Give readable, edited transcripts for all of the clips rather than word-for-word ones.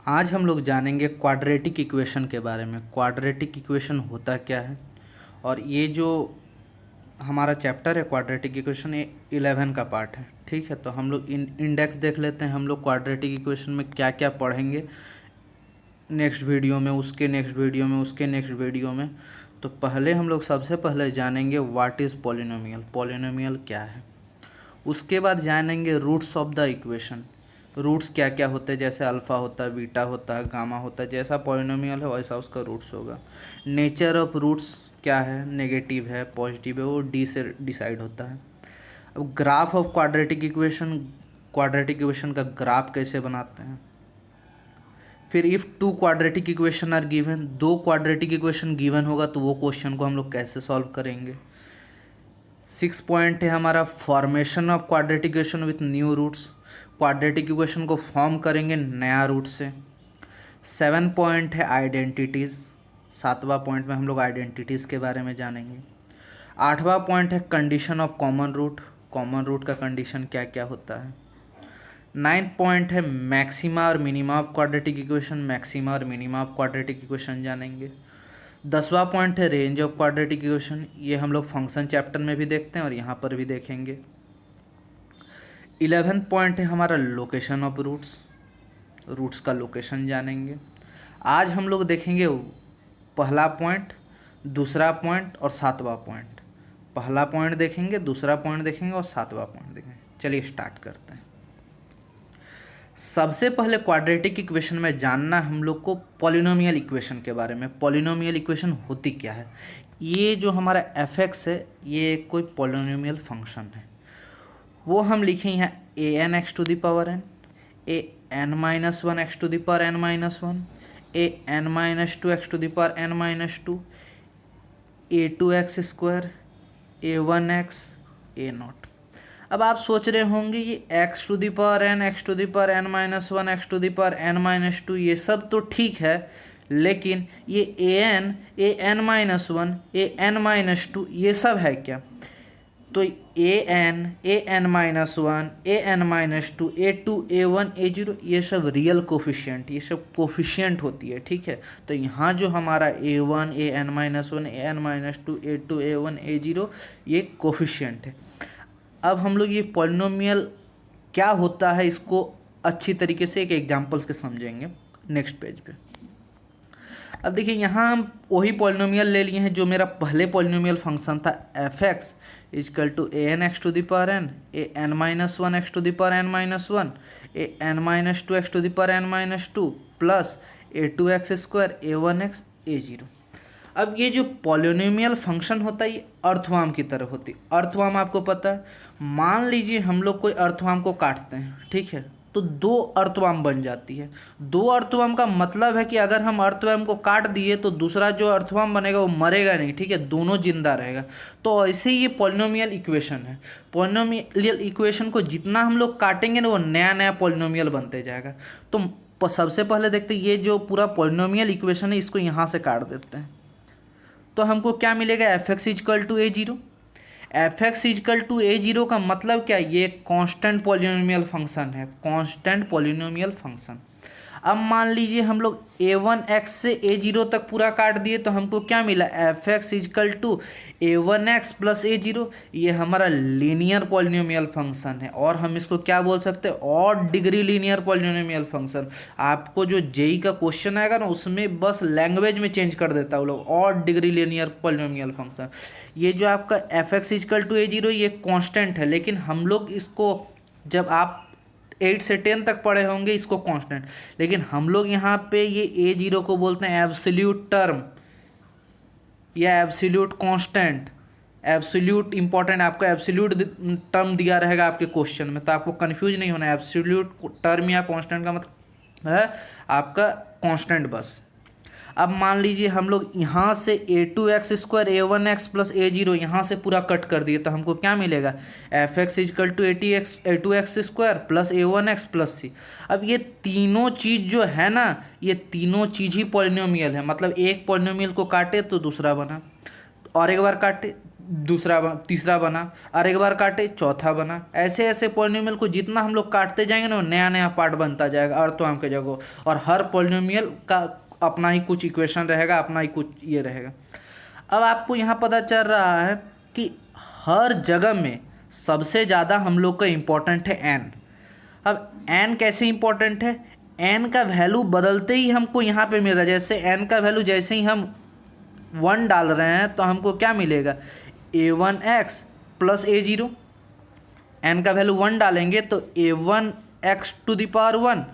आज हम लोग जानेंगे क्वाड्रेटिक इक्वेशन के बारे में। क्वाड्रेटिक इक्वेशन होता क्या है, और ये जो हमारा चैप्टर है क्वाड्रेटिक इक्वेशन, ये 11 का पार्ट है। ठीक है, तो हम लोग इंडेक्स देख लेते हैं। हम लोग क्वाड्रेटिक इक्वेशन में क्या क्या पढ़ेंगे नेक्स्ट वीडियो में, उसके नेक्स्ट वीडियो में, उसके नेक्स्ट वीडियो में। तो पहले हम लोग सबसे पहले जानेंगे व्हाट इज़ पॉलिनोमियल, पॉलिनोमियल क्या है। उसके बाद जानेंगे roots of the equation, roots क्या क्या होते हैं, जैसे अल्फ़ा होता है, बीटा होता है, गामा होता है। जैसा पॉलिनोमियल है वैसा उसका रूट्स होगा। नेचर ऑफ रूट्स क्या है, नेगेटिव है, पॉजिटिव है, वो डी से डिसाइड होता है। अब graph of quadratic equation, quadratic equation का ग्राफ कैसे बनाते हैं। फिर if two quadratic equation are given, दो क्वाड्रेटिक इक्वेशन गिवन होगा तो वो क्वेश्चन को हम लोग कैसे सॉल्व करेंगे। 6 पॉइंट है हमारा formation of quadratic equation with new roots, quadratic equation को फॉर्म करेंगे नया रूट से। 7 पॉइंट है आइडेंटिटीज़, 7वां पॉइंट में हम लोग आइडेंटिटीज़ के बारे में जानेंगे। 8वां पॉइंट है condition of common root, common root का कंडीशन क्या क्या होता है। 9th पॉइंट है मैक्सिमा और minima of quadratic equation, maxima और मिनिमा ऑफ क्वाड्रेटिक इक्वेशन जानेंगे। 10वां पॉइंट है रेंज ऑफ क्वाड्रेटिक इक्वेशन, ये हम लोग फंक्शन चैप्टर में भी देखते हैं और यहाँ पर भी देखेंगे। 11th पॉइंट है हमारा लोकेशन ऑफ रूट्स, रूट्स का लोकेशन जानेंगे। आज हम लोग देखेंगे पहला पॉइंट, दूसरा पॉइंट और 7वां पॉइंट। पहला पॉइंट देखेंगे, दूसरा पॉइंट देखेंगे और 7वां पॉइंट देखेंगे। चलिए स्टार्ट करते हैं। सबसे पहले क्वाड्रेटिक इक्वेशन में जानना हम लोग को पॉलिनोमियल इक्वेशन के बारे में। पॉलिनोमियल इक्वेशन होती क्या है। ये जो हमारा एफ एक्स है ये कोई पॉलिनोमियल फंक्शन है। वो हम लिखें यहाँ a n x to the power n, a n minus one x to the power n minus one, a n minus two x to the power n minus two, a two x square, a one x, a naught. अब आप सोच रहे होंगे ये x to the power n, x to the power n minus one, x to the power n minus two, ये सब तो ठीक है, लेकिन ये a n minus one, a n minus two, ये सब है क्या। तो a n minus one, a n minus two, a two, a one, a zero, ये सब रियल कोफिशिएंट, ये सब कोफिशिएंट होती है। ठीक है, तो यहाँ जो हमारा a one, a n minus one, a n minus two, a two, a one, a zero, ये कोफिशिएंट है। अब हम लोग ये पॉलिनोमियल क्या होता है इसको अच्छी तरीके से एक एग्जांपल्स के समझेंगे नेक्स्ट पेज पे। अब देखिए यहाँ हम वही पॉलिनोमियल ले लिए हैं जो मेरा पहले पॉलिनोमियल फंक्शन था, f x is equal to a n x to the power n, a n minus one x to the power n minus one, a n minus two x to the power n minus two, plus a two x square, a one x, a zero. अब ये जो polynomial function होता है ये अर्थवाम की तरह होती है। अर्थवाम आपको पता है, मान लीजिए हम लोग कोई अर्थवाम को काटते हैं, ठीक है, तो दो अर्थवाम बन जाती है। दो अर्थवाम का मतलब है कि अगर हम अर्थवाम को काट दिए तो दूसरा जो अर्थवाम बनेगा वो मरेगा नहीं, ठीक है, दोनों जिंदा रहेगा। तो ऐसे ही ये पॉलिनोमियल इक्वेशन है। पॉलिनोमियल इक्वेशन को जितना हम लोग काटेंगे ना वो नया नया पॉलिनोमियल बनते जाएगा। तो सबसे पहले देखते हैं ये जो पूरा पॉलिनोमियल इक्वेशन है इसको यहाँ से काट देते हैं, तो हमको क्या मिलेगा, f x is equal to a zero. F x is equal to a zero का मतलब क्या, ये कांस्टेंट पॉलिनोमियल फंक्शन है, कांस्टेंट पॉलिनोमियल फंक्शन। अब मान लीजिए हम लोग ए वन एक्स से ए जीरो तक पूरा काट दिए तो हमको क्या मिला, f x is equal to a one x plus a zero. ये हमारा लीनियर पॉलिनोमियल फंक्शन है, और हम इसको क्या बोल सकते हैं, odd degree linear polynomial function. आपको जो जेई का क्वेश्चन आएगा ना उसमें बस लैंग्वेज में चेंज कर देता है वो लोग, odd degree linear polynomial function. ये जो आपका f x is equal to a zero ये कॉन्स्टेंट है, लेकिन हम लोग इसको जब आप 8 से 10 तक पढ़े होंगे इसको कांस्टेंट, लेकिन हम लोग यहाँ पे ये ए जीरो को बोलते हैं एब्सोल्यूट टर्म या एब्सोल्यूट कांस्टेंट। एब्सोल्यूट इंपॉर्टेंट, आपका एब्सोल्यूट टर्म दिया रहेगा आपके क्वेश्चन में, तो आपको कंफ्यूज नहीं होना है। एब्सोल्यूट टर्म या कांस्टेंट का मतलब है आपका कांस्टेंट बस। अब मान लीजिए हम लोग यहाँ से a two x square, a one x plus a zero यहाँ से पूरा कट कर दिए तो हमको क्या मिलेगा, f x is equal to a two x square plus a one x plus c. अब ये तीनों चीज़ जो है ना, ये तीनों चीज़ ही पॉलिनोमियल है, मतलब एक पॉलिनोमियल को काटे तो दूसरा बना, और एक बार काटे तीसरा बना, और एक बार काटे चौथा बना। ऐसे ऐसे पॉलिनोमियल को जितना हम लोग काटते जाएंगे ना, नया नया पार्ट बनता जाएगा अर्थों के जगह, और हर पॉलिनोमियल का अपना ही कुछ इक्वेशन रहेगा, अपना ही कुछ ये रहेगा। अब आपको यहाँ पता चल रहा है कि हर जगह में सबसे ज़्यादा हम लोग का इम्पोर्टेंट है एन। अब एन कैसे इम्पोर्टेंट है? एन का वैल्यू बदलते ही हमको यहाँ पे मिल रहा है। जैसे एन का वैल्यू जैसे ही हम 1 डाल रहे हैं तो हमको क्या मिलेगा? a1x plus a0। एन का वैल्यू 1 डालेंगे तो a1x to the power 1,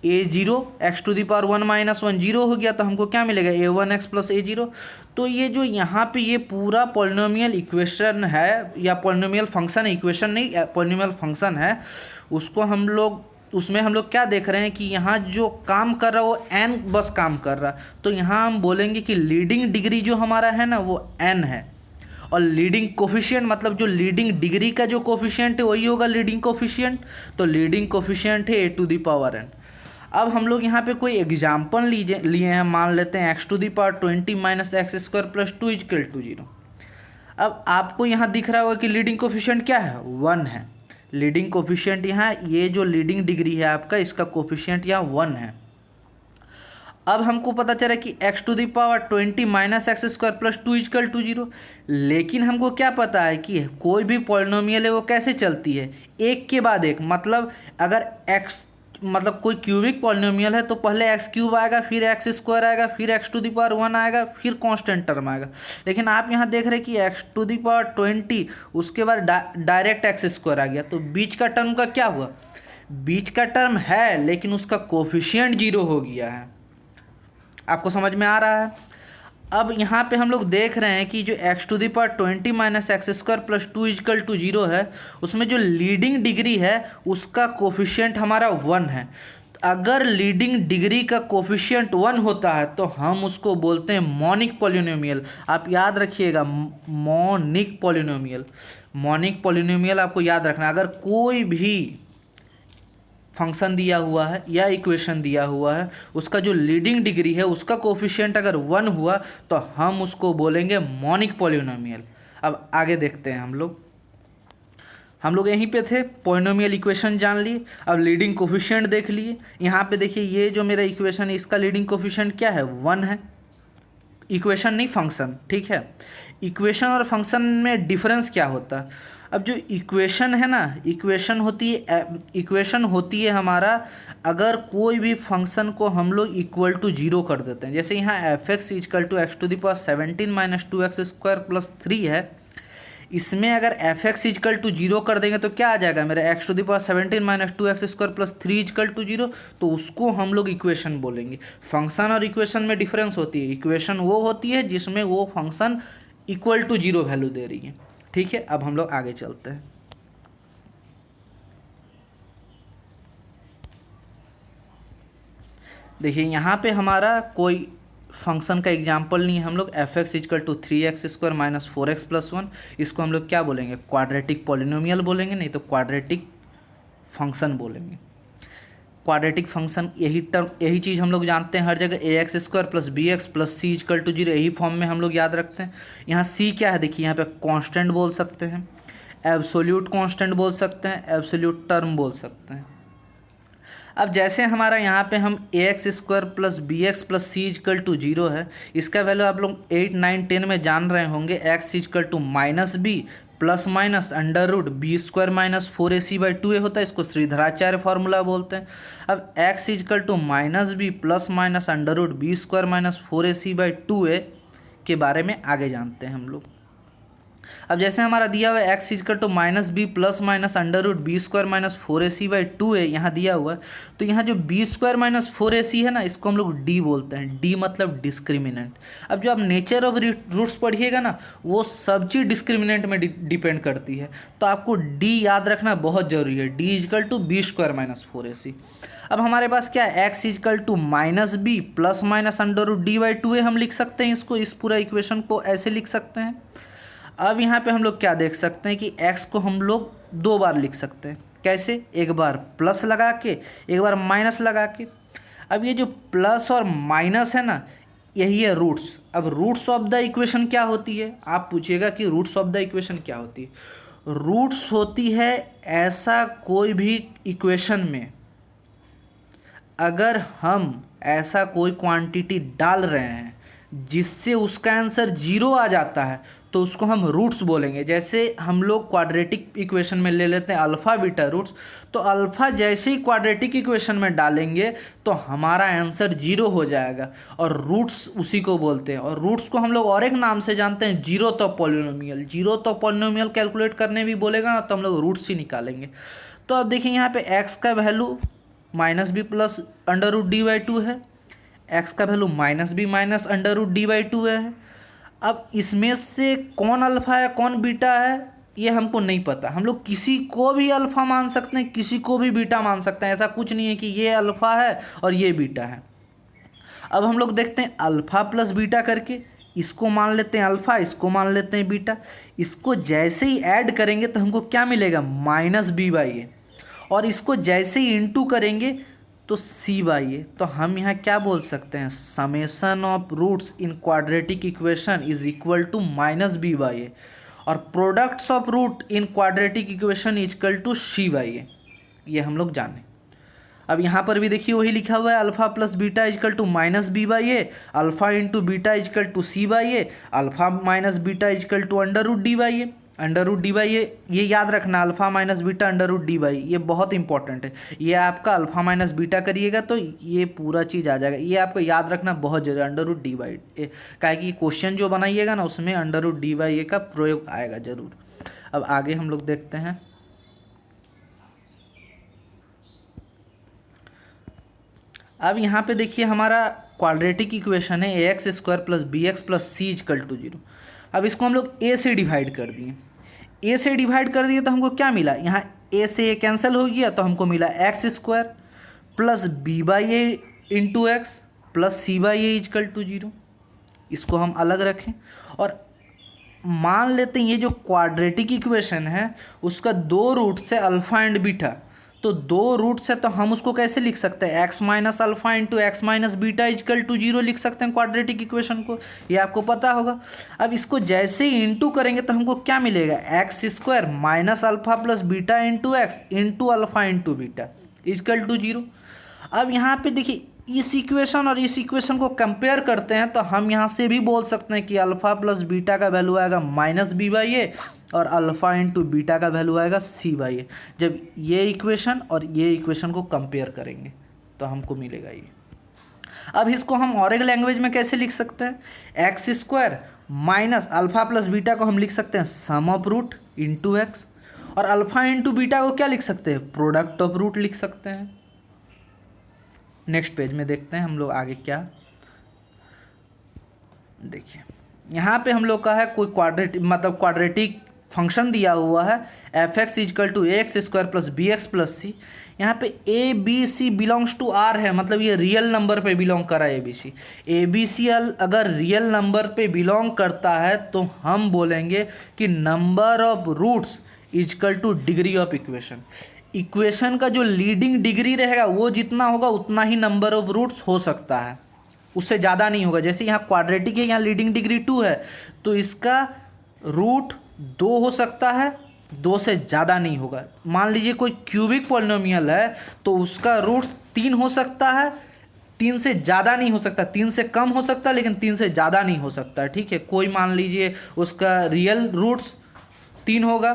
a0 x to the power 1 minus 1 0 हो गया, तो हमको क्या मिलेगा? a1x plus a0। तो ये जो यहाँ पे ये पूरा पॉलिनोमियल इक्वेशन है, या पॉलिनोमियल फंक्शन है, इक्वेशन नहीं पॉलिनोमियल फंक्शन है, उसको हम लोग उसमें हम लोग क्या देख रहे हैं कि यहाँ जो काम कर रहा है वो n बस काम कर रहा है। तो यहाँ हम बोलेंगे कि लीडिंग डिग्री जो हमारा है ना वो n है, और लीडिंग कोफिशिएंट मतलब जो लीडिंग डिग्री का जो कोफिशिएंट है वही होगा लीडिंग कोफिशिएंट। तो लीडिंग कोफिशिएंट है a to the power n। अब हम लोग यहाँ पे कोई एग्जाम्पल लिए हैं, मान लेते हैं x to the power 20 minus x square plus 2 equal to 0। अब आपको यहाँ दिख रहा होगा कि लीडिंग कोफिशिएंट क्या है? 1 है। लीडिंग कोफिशिएंट यहाँ, ये जो लीडिंग डिग्री है आपका, इसका कोफिशिएंट यहाँ 1 है। अब हमको पता चला कि x to the power 20 minus x square plus 2 equal to 0। लेकिन हमको क्या पता है कि कोई भी पॉलिनोमियल है वो कैसे चलती है? एक के बाद एक। मतलब अगर x मतलब कोई क्यूबिक पॉलिनोमियल है तो पहले एक्स क्यूब आएगा, फिर एक्स स्क्वायर आएगा, फिर एक्स टू द पावर 1 आएगा, फिर कांस्टेंट टर्म आएगा। लेकिन आप यहाँ देख रहे हैं कि एक्स टू द पावर 20 उसके बाद डायरेक्ट एक्स स्क्वायर आ गया, तो बीच का टर्म का क्या हुआ? बीच का टर्म है लेकिन उसका कोफिशिएंट 0 हो गया है। आपको समझ में आ रहा है? अब यहाँ पे हम लोग देख रहे हैं कि जो x to the power 20 minus x square plus 2 equal to 0 है, उसमें जो लीडिंग डिग्री है उसका कोफिशिएंट हमारा 1 है। अगर लीडिंग डिग्री का कोफिशिएंट 1 होता है तो हम उसको बोलते हैं मोनिक पॉलिनोमियल। आप याद रखिएगा, मोनिक पॉलिनोमियल। मोनिक पॉलिनोमियल आपको याद रखना। अगर कोई भी फंक्शन दिया हुआ है या इक्वेशन दिया हुआ है, उसका जो लीडिंग डिग्री है उसका कोफिशिएंट अगर 1 हुआ तो हम उसको बोलेंगे मोनिक पॉलिनोमियल। अब आगे देखते हैं हम लोग यहीं पे थे, पॉलिनोमियल इक्वेशन जान लिए, अब लीडिंग कोफिशिएंट देख लिए। यहाँ पे देखिए ये जो मेरा इक्वेशन है इसका लीडिंग कोफिशिएंट क्या है? 1 है। इक्वेशन नहीं फंक्शन, ठीक है। इक्वेशन और फंक्शन में डिफरेंस क्या होता है? अब जो इक्वेशन है ना, इक्वेशन होती है हमारा अगर कोई भी फंक्शन को हम लोग इक्वल टू 0 कर देते हैं। जैसे यहाँ f x equal to x to the power 17 minus 2x square plus 3 है, इसमें अगर एफ एक्स इक्वल टू 0 कर देंगे तो क्या आ जाएगा मेरा? X to the power 17 minus 2x square plus 3 equal to 0। तो उसको हम लोग इक्वेशन बोलेंगे। फंक्शन और इक्वेशन में डिफरेंस होती है। इक्वेशन वो होती है जिसमें वो फंक्शन इक्वल टू 0 वैल्यू दे रही है, ठीक है। अब हम लोग आगे चलते हैं। देखिए यहाँ पे हमारा कोई फंक्शन का एग्जाम्पल नहीं है। हम लोग f x equal to 3x स्क्वायर माइनस 4x प्लस 1, इसको हम लोग क्या बोलेंगे? क्वाड्रेटिक पॉलिनोमियल बोलेंगे, नहीं तो क्वाड्रेटिक फंक्शन बोलेंगे। क्वाड्रेटिक फंक्शन यही चीज़ हम लोग जानते हैं हर जगह, ax square plus b x plus c equal to 0, यही फॉर्म में हम लोग याद रखते हैं। यहाँ c क्या है? देखिए यहाँ पे कांस्टेंट बोल सकते हैं, एब्सोल्यूट कांस्टेंट बोल सकते हैं, एब्सोल्यूट टर्म बोल सकते हैं। अब जैसे हमारा यहाँ पे हम ax square plus b x plus c equal to 0 है, इसका वैल्यू आप लोग 8, 9, 10 में जान रहे होंगे। x equal to minus b plus minus under root b square minus 4ac/2a होता है, इसको श्रीधराचार्य फार्मूला बोलते हैं। अब x equal to minus b plus minus under root b square minus 4ac/2a के बारे में आगे जानते हैं हम लोग। अब जैसे हमारा दिया हुआ है x equal to minus b plus minus under root b square minus 4ac/2a यहाँ दिया हुआ है, तो यहाँ जो बी स्क्वायर माइनस 4ac है ना, इसको हम लोग डी बोलते हैं। डी मतलब डिस्क्रिमिनेंट। अब जो आप नेचर ऑफ रूट्स पढ़िएगा ना, वो सब चीज़ डिस्क्रिमिनेंट में डिपेंड करती है, तो आपको डी याद रखना बहुत जरूरी है। D equal to b square minus 4ac। अब हमारे पास क्या है? x equal to minus b plus minus under root डी/2a हम लिख सकते हैं इसको, इस पूरा इक्वेशन को ऐसे लिख सकते हैं। अब यहाँ पे हम लोग क्या देख सकते हैं कि x को हम लोग 2 बार लिख सकते हैं। कैसे? एक बार प्लस लगा के, एक बार माइनस लगा के। अब ये जो प्लस और माइनस है ना, यही है रूट्स। अब रूट्स ऑफ द इक्वेशन क्या होती है, आप पूछिएगा कि रूट्स ऑफ द इक्वेशन क्या होती है। रूट्स होती है ऐसा कोई भी इक्वेशन में अगर हम ऐसा कोई क्वांटिटी डाल रहे हैं जिससे उसका आंसर जीरो आ जाता है तो उसको हम रूट्स बोलेंगे। जैसे हम लोग क्वाड्रेटिक इक्वेशन में ले लेते हैं अल्फ़ा बीटा रूट्स, तो अल्फ़ा जैसे ही क्वाड्रेटिक इक्वेशन में डालेंगे तो हमारा आंसर जीरो हो जाएगा, और रूट्स उसी को बोलते हैं। और रूट्स को हम लोग और एक नाम से जानते हैं, जीरो तो पॉलिनोमियल। जीरो तो पॉलिनोमियल कैलकुलेट करने भी बोलेगा ना तो हम लोग रूट्स ही निकालेंगे। तो अब देखिए यहाँ पे एक्स का value minus b plus under root d by two है, एक्स का value minus b minus under root d by two है। अब इसमें से कौन अल्फ़ा है कौन बीटा है ये हमको नहीं पता। हम लोग किसी को भी अल्फ़ा मान सकते हैं, किसी को भी बीटा मान सकते हैं, ऐसा कुछ नहीं है कि ये अल्फ़ा है और ये बीटा है। अब हम लोग देखते हैं अल्फ़ा प्लस बीटा करके, इसको मान लेते हैं अल्फ़ा, इसको मान लेते हैं बीटा। इसको जैसे ही ऐड करेंगे तो हमको क्या मिलेगा, माइनस बी बाई ए, और इसको जैसे ही इंटू करेंगे तो सी बाई ए। तो हम यहाँ क्या बोल सकते हैं, summation of roots in quadratic equation is equal to minus b by a, और products of root in quadratic equation is equal to c by a. ये हम लोग जाने। अब यहाँ पर भी देखिए वही लिखा हुआ है, alpha plus beta is equal to minus b by a, alpha into beta is equal to c by a, alpha minus beta is equal to under root d by a. Under root d by ये याद रखना, alpha minus beta under root d by, ये बहुत important है। ये आपका alpha minus beta करिएगा तो ये पूरा चीज़ आ जाएगा, ये आपको याद रखना बहुत जरूरी है, अंडर रूट डी बाई ए। क्या कि क्वेश्चन जो बनाइएगा ना उसमें अंडर रूट डी बाई ए का प्रयोग आएगा जरूर। अब आगे हम लोग देखते हैं। अब यहाँ पे देखिए हमारा क्वाड्रेटिक इक्वेशन है a x square plus b x plus c equal to zero. अब इसको हम लोग ए से डिवाइड कर दिए, ए से डिवाइड कर दिए तो हमको क्या मिला, यहाँ ए से ए कैंसिल हो गया तो हमको मिला x square plus b by a into x plus c by a is equal to zero. इसको हम अलग रखें और मान लेते हैं ये जो क्वाड्रेटिक इक्वेशन है उसका दो रूट से अल्फ़ा एंड बीटा, तो दो रूट से तो हम उसको कैसे लिख सकते हैं, x minus alpha into x minus beta is equal to zero लिख सकते हैं क्वाड्रेटिक इक्वेशन को, ये आपको पता होगा। अब इसको जैसे ही इंटू करेंगे तो हमको क्या मिलेगा, x square minus alpha plus beta into x into alpha into beta is equal to zero. अब यहाँ पे देखिए इस इक्वेशन और इस इक्वेशन को कंपेयर करते हैं तो हम यहाँ से भी बोल सकते हैं कि अल्फ़ा प्लस बीटा का वैल्यू आएगा माइनस बी बाई ए और अल्फ़ा इंटू बीटा का वैल्यू आएगा सी बाई ए। जब ये इक्वेशन और ये इक्वेशन को कंपेयर करेंगे तो हमको मिलेगा ये। अब इसको हम और एक लैंग्वेज में कैसे लिख सकते हैं, x square minus alpha plus beta को हम लिख सकते हैं सम ऑफ रूट इंटू एक्स, और अल्फ़ा इंटू बीटा को क्या लिख सकते हैं, प्रोडक्ट ऑफ रूट लिख सकते हैं। नेक्स्ट पेज में देखते हैं हम लोग आगे क्या। देखिए यहाँ पे हम लोग का है कोई क्वाड्रेटिक फंक्शन दिया हुआ है f x is equal to a x square plus b x plus c. यहाँ पे a b c belongs to R है, मतलब ये रियल नंबर पे बिलोंग कर रहा है। ए बी सी अगर रियल नंबर पे बिलोंग करता है तो हम बोलेंगे कि number of roots is equal to degree of equation. Equation का जो लीडिंग डिग्री रहेगा वो जितना होगा उतना ही नंबर ऑफ रूट्स हो सकता है, उससे ज़्यादा नहीं होगा। जैसे यहाँ क्वाड्रेटिक है, यहाँ लीडिंग डिग्री 2 है तो इसका रूट 2 हो सकता है, 2 से ज़्यादा नहीं होगा। मान लीजिए कोई क्यूबिक पॉलिनोमियल है तो उसका रूट्स 3 हो सकता है, 3 से ज़्यादा नहीं हो सकता, 3 से कम हो सकता है लेकिन 3 से ज़्यादा नहीं हो सकता। ठीक है, कोई मान लीजिए उसका रियल रूट्स 3 होगा,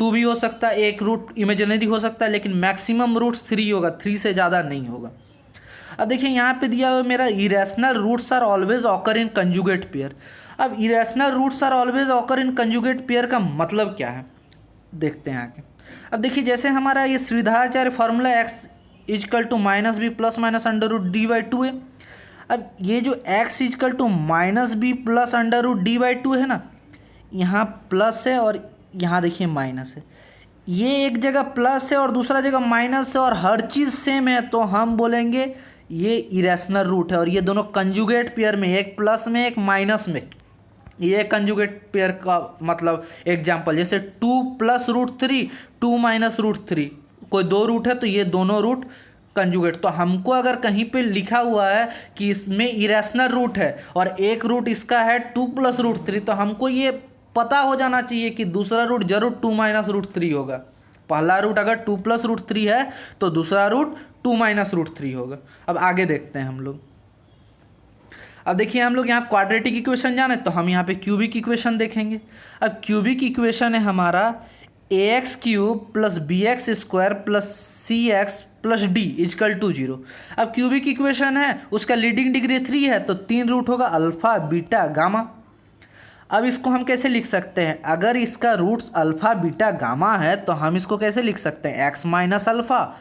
2 भी हो सकता है, एक रूट इमेजिनरी हो सकता है, लेकिन मैक्सिमम रूट्स 3 होगा, 3 से ज़्यादा नहीं होगा। अब देखिए यहाँ पे दिया हुआ मेरा irrational roots are always occur in conjugate pair. अब irrational roots are always occur in conjugate pair का मतलब क्या है, देखते हैं आगे। अब देखिए जैसे हमारा ये Shridharacharya formula x is equal to minus b plus minus under root d by two है। अब ये जो x is equal to minus b plus under root d by two है ना, यहाँ प्लस है और यहाँ देखिए माइनस है, ये एक जगह प्लस है और दूसरा जगह माइनस है और हर चीज़ सेम है तो हम बोलेंगे ये इरेशनल रूट है। और ये दोनों कंजुगेट पेयर में, एक प्लस में एक माइनस में, ये कंजुगेट पेयर का मतलब एग्जांपल जैसे 2 प्लस रूट 3 2 माइनस रूट 3, कोई दो रूट है तो ये दोनों रूट कंजुगेट। तो हमको अगर कहीं पे लिखा हुआ है कि इसमें इरेशनल रूट है और एक रूट इसका है 2 + √3, तो हमको ये पता हो जाना चाहिए कि दूसरा रूट जरूर 2 - √3 होगा। पहला रूट अगर 2 + √3 है तो दूसरा रूट 2 - √3 होगा। अब आगे देखते हैं हम लोग। अब देखिए हम लोग यहाँ क्वाड्रेटिक इक्वेशन जाने, तो हम यहाँ पे क्यूबिक इक्वेशन देखेंगे। अब क्यूबिक इक्वेशन है हमारा ax³ + bx² + cx + d = 0। अब क्यूबिक इक्वेशन है, उसका लीडिंग डिग्री 3 है, तो 3 रूट होगा अल्फा बीटा गामा। अब इसको हम कैसे लिख सकते हैं? अगर इसका रूट्स अल्फा बीटा गामा है तो हम इसको कैसे लिख सकते हैं? x - alpha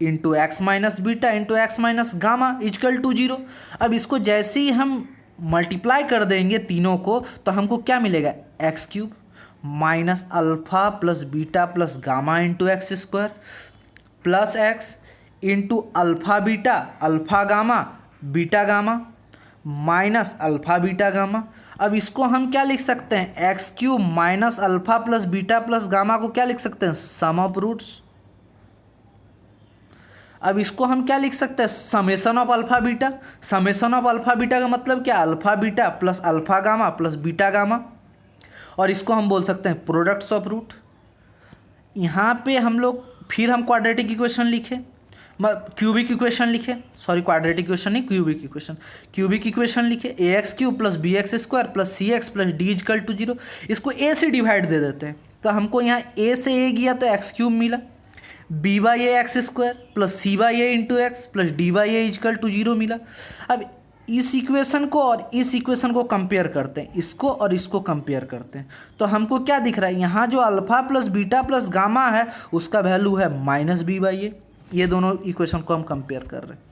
into x - beta into x - gamma = 0। अब इसको जैसे ही हम मल्टीप्लाई कर देंगे तीनों को, तो हमको क्या मिलेगा? x³ - alpha + beta + gamma into x² plus x into alpha beta alpha gamma beta gamma minus alpha beta gamma. अब इसको हम क्या लिख सकते हैं? x³ - अल्फा + बीटा + गामा को क्या लिख सकते हैं? सम ऑफ रूट्स। अब इसको हम क्या लिख सकते हैं? Summation of alpha beta. Summation of alpha beta का मतलब क्या? Alpha beta plus alpha gamma plus beta gamma. और इसको हम बोल सकते हैं प्रोडक्ट्स ऑफ रूट। यहाँ पे हम लोग फिर हम क्वाड्रेटिक इक्वेशन लिखे, क्यूबिक इक्वेशन लिखे, सॉरी क्वाड्रेटिक इक्वेशन नहीं, क्यूबिक इक्वेशन। क्यूबिक इक्वेशन लिखे ax³ + bx² + cx + d = 0। इसको a से डिवाइड दे देते हैं, तो हमको यहाँ a से a गया तो x³ मिला, b/a² + c/a × x + d/a = 0 मिला। अब इस इक्वेशन को और इस इक्वेशन को कंपेयर करते हैं, इसको और इसको कंपेयर करते हैं, तो हमको क्या दिख रहा है? यहाँ जो अल्फा + बीटा + गामा है उसका वैल्यू है -b/a। ये दोनों इक्वेशन को हम कंपेयर कर रहे हैं।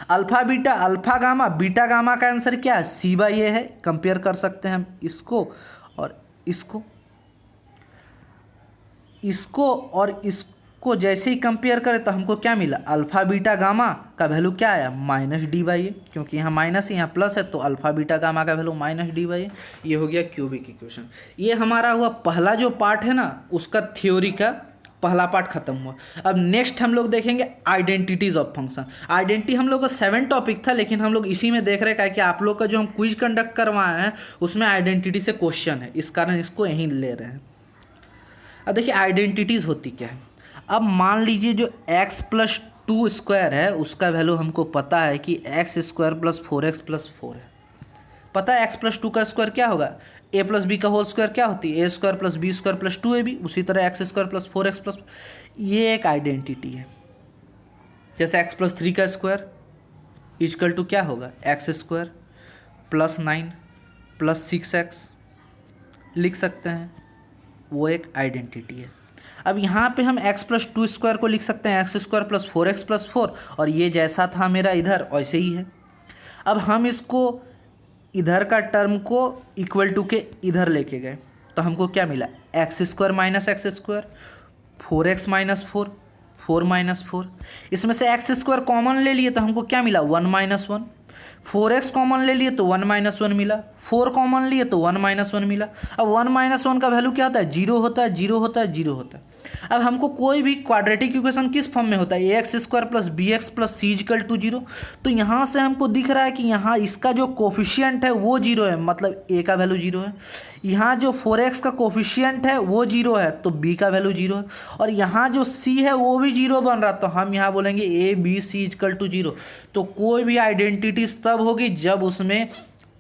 Alpha beta alpha gamma beta gamma का आंसर क्या है? c/a है। कंपेयर कर सकते हैं हम इसको और इसको, और इसको जैसे ही कंपेयर करें तो हमको क्या मिला? अल्फा बीटा गामा का वैल्यू क्या आया? -d/a, क्योंकि यहाँ माइनस यहाँ प्लस है तो अल्फा बीटा गामा का वैल्यू -d/a। ये हो गया क्यूबिक इक्वेशन। ये हमारा हुआ पहला जो पार्ट है ना, उसका थ्योरी का पहला पार्ट खत्म हुआ। अब नेक्स्ट हम लोग देखेंगे आइडेंटिटीज ऑफ फंक्शन। आइडेंटिटी हम लोग का 7 टॉपिक था, लेकिन हम लोग इसी में देख रहे हैं कि आप लोग का जो हम क्विज कंडक्ट करवाए हैं उसमें आइडेंटिटी से क्वेश्चन है, इस कारण इसको यहीं ले रहे हैं। अब देखिए आइडेंटिटीज़ होती क्या है। अब मान लीजिए जो x + 2² है उसका वैल्यू हमको पता है कि x² + 4x + 4 है। पता है x + 2 का स्क्वायर क्या होगा? a + b का होल स्क्वायर क्या होती है? a² + b² + 2ab। उसी तरह x² + 4x + ये एक आइडेंटिटी है। जैसे x + 3 का स्क्वायर = क्या होगा? x² + 9 + 6x लिख सकते हैं, वो एक आइडेंटिटी है। अब यहाँ पे हम x + 2² को लिख सकते हैं x² + 4x + 4, और ये जैसा था मेरा इधर वैसे ही है। अब हम इसको इधर का टर्म को इक्वल टू के इधर लेके गए तो हमको क्या मिला? x² - x², 4x - 4, 4 - 4। इसमें से x² कॉमन ले लिए तो हमको क्या मिला? 1 - 1। 4x कॉमन ले लिए तो 1 - 1 मिला, 4 कॉमन लिए तो 1 - 1 मिला। अब 1 - 1 का वैल्यू क्या होता है? 0 होता है, 0 होता है, 0 होता है। अब हमको कोई भी क्वाड्रेटिक इक्वेशन किस फॉर्म में होता है? ax² + bx + c = 0। तो यहाँ से हमको दिख रहा है कि यहाँ इसका जो कोफिशिएंट है वो 0 है, मतलब a का वैल्यू 0 है। यहाँ जो 4x का कोफिशिएंट है वो 0 है तो b का वैल्यू 0 है, और यहाँ जो c है वो भी 0 बन रहा, तो हम यहाँ बोलेंगे a b c = 0। तो कोई भी आइडेंटिटीज तब होगी जब उसमें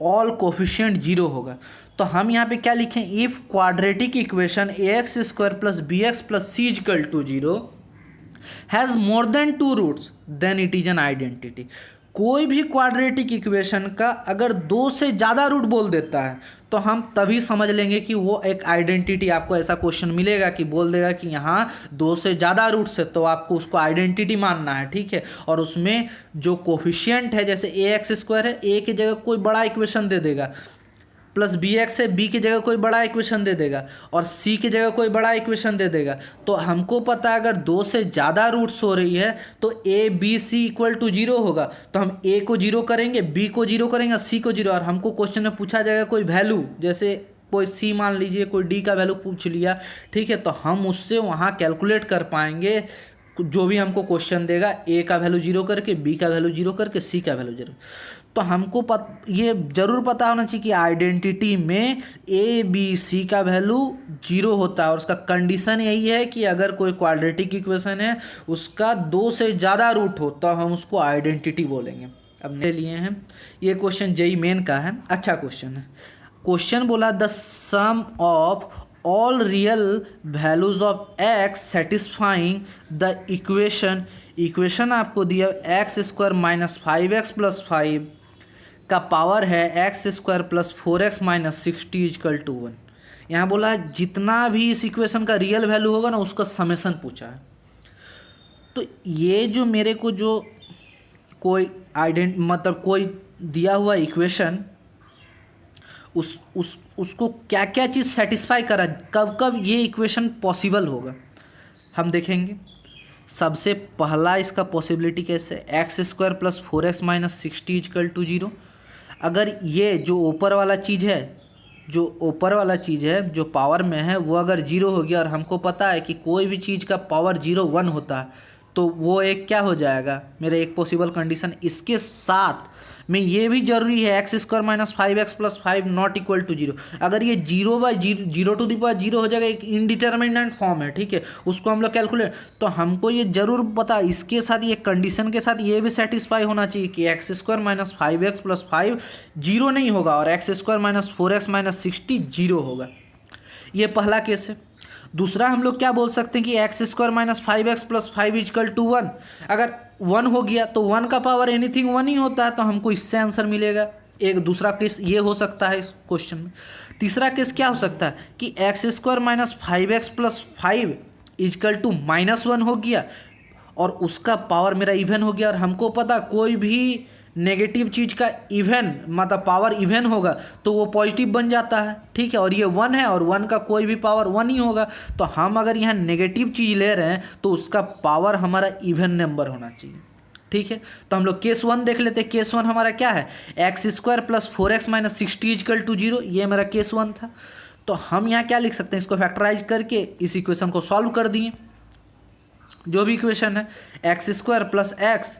ऑल कोफिशिएंट 0 होगा। तो हम यहाँ पे क्या लिखें? If quadratic equation ax² + bx + c = 0 has more than 2 roots then it is an identity. कोई भी क्वाड्रेटिक इक्वेशन का अगर 2 से ज़्यादा रूट बोल देता है तो हम तभी समझ लेंगे कि वो एक आइडेंटिटी। आपको ऐसा क्वेश्चन मिलेगा कि बोल देगा कि यहाँ 2 से ज़्यादा रूट्स है, तो आपको उसको आइडेंटिटी मानना है, ठीक है। और उसमें जो कोफिशिएंट है, जैसे ax² है, a की जगह कोई बड़ा इक्वेशन दे देगा, प्लस bx है, b की जगह कोई बड़ा इक्वेशन दे देगा, और c की जगह कोई बड़ा इक्वेशन दे देगा। तो हमको पता है अगर 2 से ज़्यादा रूट्स हो रही है तो a b c = 0 होगा, तो हम a को 0 करेंगे, b को 0 करेंगे, c को 0। और हमको क्वेश्चन में पूछा जाएगा कोई वैल्यू, जैसे कोई c मान लीजिए, कोई d का वैल्यू पूछ लिया, ठीक है, तो हम उससे वहाँ कैलकुलेट कर पाएंगे जो भी हमको क्वेश्चन देगा ए का वैल्यू 0 करके, बी का वैल्यू 0 करके, सी का वैल्यू 0, तो हमको ये जरूर पता होना चाहिए कि आइडेंटिटी में ए बी सी का वैल्यू 0 होता है, और उसका कंडीशन यही है कि अगर कोई क्वाड्रेटिक इक्वेशन है उसका 2 से ज़्यादा रूट हो तो हम उसको आइडेंटिटी बोलेंगे। अब ले लिए हैं, ये क्वेश्चन जेई मेन का है, अच्छा क्वेश्चन है। क्वेश्चन बोला the sum of all real values of x satisfying the equation आपको दिया x square minus 5x plus 5 का पावर है x square plus 4x minus 60 is equal to 1। यहाँ बोला जितना भी इस इक्वेशन का रियल वैल्यू होगा ना उसका समेशन पूछा है। तो ये जो मेरे को जो कोई मतलब कोई दिया हुआ इक्वेशन उसको क्या क्या चीज़ सेटिस्फाई करा, कब कब ये इक्वेशन पॉसिबल होगा हम देखेंगे। सबसे पहला इसका पॉसिबिलिटी कैसे, x square plus 4x minus 60 is equal to 0। अगर ये जो ऊपर वाला चीज़ है जो पावर में है वो अगर 0 हो गया, और हमको पता है कि कोई भी चीज़ का पावर 0 1 होता है, तो वो एक क्या हो जाएगा मेरा एक पॉसिबल कंडीशन। इसके साथ में ये भी जरूरी है x square minus 5x plus 5 not equal to 0। अगर ये 0 टू दी पावर 0 हो जाएगा, एक इनडिटर्मिनेंट फॉर्म है, ठीक है, उसको हम लोग कैलकुलेट, तो हमको ये जरूर पता इसके साथ ये कंडीशन के साथ ये भी सेटिस्फाई होना चाहिए कि x square minus 5x plus 5 0 नहीं होगा और x square minus 4x minus 60 0 होगा। ये पहला केस है। दूसरा हम लोग क्या बोल सकते हैं कि x square minus 5x plus 5 is equal to 1। अगर 1 हो गया तो 1 का पावर एनीथिंग 1 ही होता है, तो हमको इससे आंसर मिलेगा। एक दूसरा केस ये हो सकता है इस क्वेश्चन में। तीसरा केस क्या हो सकता है कि x square minus 5x plus 5 is equal to -1 हो गया और उसका पावर मेरा इवन हो गया, और हमको पता कोई भी नेगेटिव चीज़ का इवन मतलब पावर इवन होगा तो वो पॉजिटिव बन जाता है, ठीक है, और ये 1 है और 1 का कोई भी पावर 1 ही होगा, तो हम अगर यहाँ नेगेटिव चीज़ ले रहे हैं तो उसका पावर हमारा इवन नंबर होना चाहिए, ठीक है। तो हम लोग केस 1 देख लेते हैं। केस 1 हमारा क्या है, x square plus 4x minus 60 is equal to 0, ये मेरा केस 1 था। तो हम यहाँ क्या लिख सकते हैं, इसको फैक्टराइज करके इस इक्वेशन को सॉल्व कर दिए। जो भी इक्वेशन है एक्स स्क्वायर प्लस एक्स,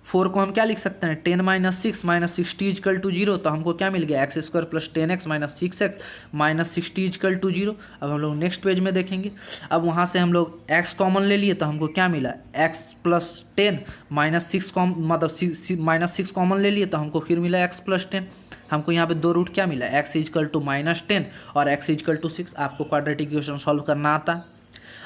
4 को हम क्या लिख सकते हैं 10 माइनस 6 माइनस 60 इजकल टू 0, तो हमको क्या मिल गया x square plus 10x minus 6x minus 60 is equal to 0। अब हम लोग नेक्स्ट पेज में देखेंगे। अब वहाँ से हम लोग x कॉमन ले लिए तो हमको क्या मिला x प्लस 10 माइनस 6 मतलब माइनस 6 कॉमन ले लिए तो हमको फिर मिला x प्लस 10। हमको यहाँ पे दो रूट क्या मिला x इजकल टू -10 और x इजकल टू 6। आपको क्वाड्रेटिक इक्वेशन सॉल्व करना आता है।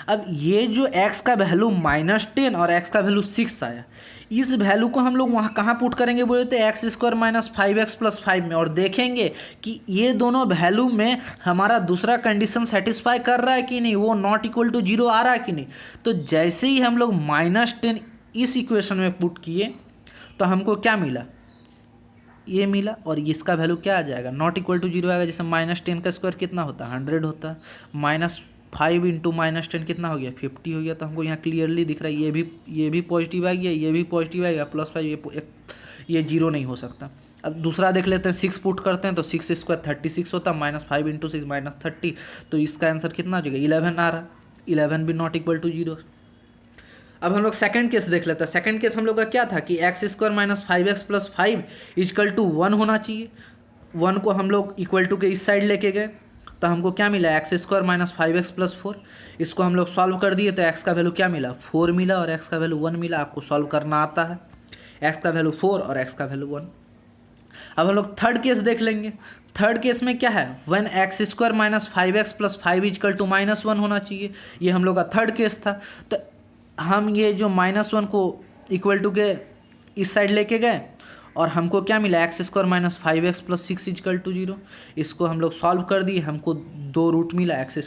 अब ये जो x का वैल्यू -10 और x का वैल्यू 6 आया, इस वैल्यू को हम लोग वहाँ कहाँ पुट करेंगे बोले तो x square minus 5x plus 5 में, और देखेंगे कि ये दोनों वैल्यू में हमारा दूसरा कंडीशन सेटिस्फाई कर रहा है कि नहीं, वो नॉट इक्वल टू 0 आ रहा है कि नहीं। तो जैसे ही हम लोग -10 इस इक्वेशन में पुट किए तो हमको क्या मिला, ये मिला, और इसका वैल्यू क्या आ जाएगा नॉट इक्वल टू 0 आएगा। जैसे -10 का स्क्वायर कितना होता है 100 होता है, -5 इंटू -10 कितना हो गया 50 हो गया। तो हमको यहाँ क्लियरली दिख रहा है ये भी पॉजिटिव आ गया, ये भी पॉजिटिव आएगा, +5 ये 0 नहीं हो सकता। अब दूसरा देख लेते हैं, 6 पुट करते हैं तो 6 स्क्वायर 36 होता है, -5 इंटू 6 -30, तो इसका आंसर कितना हो जाएगा 11 आ रहा, 11 भी नॉट इक्वल टू 0। अब हम लोग सेकंड केस देख लेते हैं। सेकंड केस हम लोग का क्या था कि x square minus 5x plus 5 is equal to 1 होना चाहिए। 1 को हम लोग इक्वल टू के इस साइड लेके गए तो हमको क्या मिला x square minus 5x plus 4। इसको हम लोग सॉल्व कर दिए तो एक्स का वैल्यू क्या मिला 4 मिला और एक्स का वैल्यू 1 मिला। आपको सॉल्व करना आता है, एक्स का वैल्यू 4 और एक्स का वैल्यू 1। अब हम लोग थर्ड केस देख लेंगे। थर्ड केस में क्या है one x square minus 5x plus 5 is equal to -1 होना चाहिए। ये हम लोग का थर्ड केस था। तो हम ये जो -1 को इक्वल टू के इस साइड लेके गए और हमको क्या मिला x square minus 5x plus 6 is equal to 0। इसको हम लोग सॉल्व कर दिए, हमको दो रूट मिला एक्स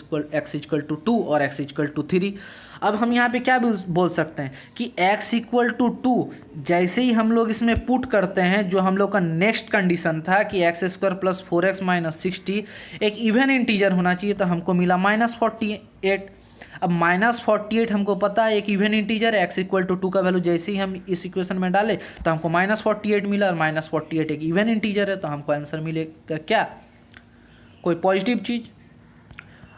इजकल टू 2 और एक्स इजकल टू 3। अब हम यहाँ पे क्या बोल सकते हैं कि x इक्वल टू 2 जैसे ही हम लोग इसमें पुट करते हैं, जो हम लोग का नेक्स्ट कंडीशन था कि x square plus 4x minus 60 एक इवन इंटीजर होना चाहिए, तो हमको मिला -48। अब -48 हमको पता है एक इवन इंटीजर है, x इक्वल टू 2 का वैल्यू जैसे ही हम इस इक्वेशन में डाले तो हमको -48 मिला और -48 एक इवन इंटीजर है, तो हमको आंसर मिलेगा क्या कोई पॉजिटिव चीज़।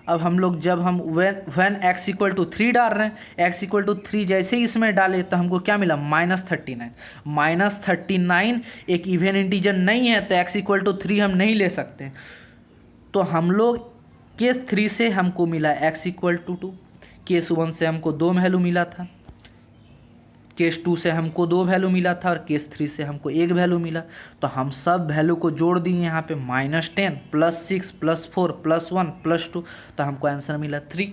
अब हम लोग जब हम व्हेन x इक्वल टू 3 डाल रहे हैं, x इक्वल टू 3 जैसे ही इसमें डाले तो हमको क्या मिला -39। -39 एक इवन इंटीजर नहीं है, तो x इक्वल टू 3 हम नहीं ले सकते। तो हम लोग केस 3 से हमको मिला x इक्वल टू 2, केस 1 से हमको 2 वैल्यू मिला था, केस 2 से हमको 2 वैल्यू मिला था, और केस 3 से हमको 1 वैल्यू मिला। तो हम सब वैल्यू को जोड़ दिए यहाँ पे, -10 +6 +4 +1 +2, तो हमको आंसर मिला 3।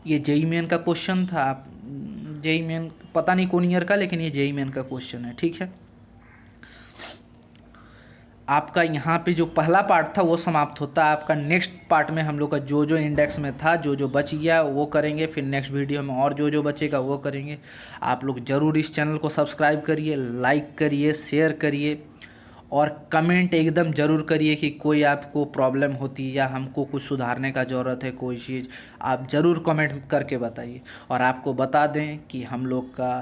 ये जेईई मेन का क्वेश्चन था। आप जेईई मेन पता नहीं कौन ईयर का, लेकिन ये जेईई मेन का क्वेश्चन है, ठीक है। आपका यहाँ पे जो पहला पार्ट था वो समाप्त होता है। आपका नेक्स्ट पार्ट में हम लोग का जो जो इंडेक्स में था, जो जो बच गया वो करेंगे, फिर नेक्स्ट वीडियो में और जो जो बचेगा वो करेंगे। आप लोग ज़रूर इस चैनल को सब्सक्राइब करिए, लाइक करिए, शेयर करिए, और कमेंट एकदम ज़रूर करिए कि कोई आपको प्रॉब्लम होती है या हमको कुछ सुधारने का ज़रूरत है, कोई चीज़ आप ज़रूर कमेंट करके बताइए। और आपको बता दें कि हम लोग का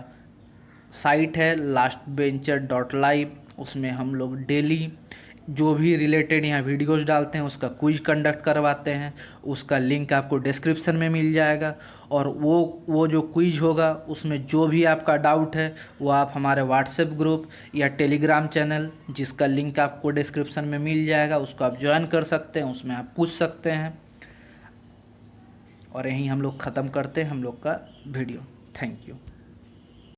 साइट है lastbencher.live, उसमें हम लोग डेली जो भी रिलेटेड यहाँ वीडियोस डालते हैं उसका क्विज कंडक्ट करवाते हैं। उसका लिंक आपको डिस्क्रिप्शन में मिल जाएगा। और वो जो क्विज होगा उसमें जो भी आपका डाउट है वो आप हमारे व्हाट्सएप ग्रुप या टेलीग्राम चैनल, जिसका लिंक आपको डिस्क्रिप्शन में मिल जाएगा, उसको आप ज्वाइन कर सकते हैं, उसमें आप पूछ सकते हैं। और यहीं हम लोग ख़त्म करते हैं हम लोग का वीडियो। Thank you.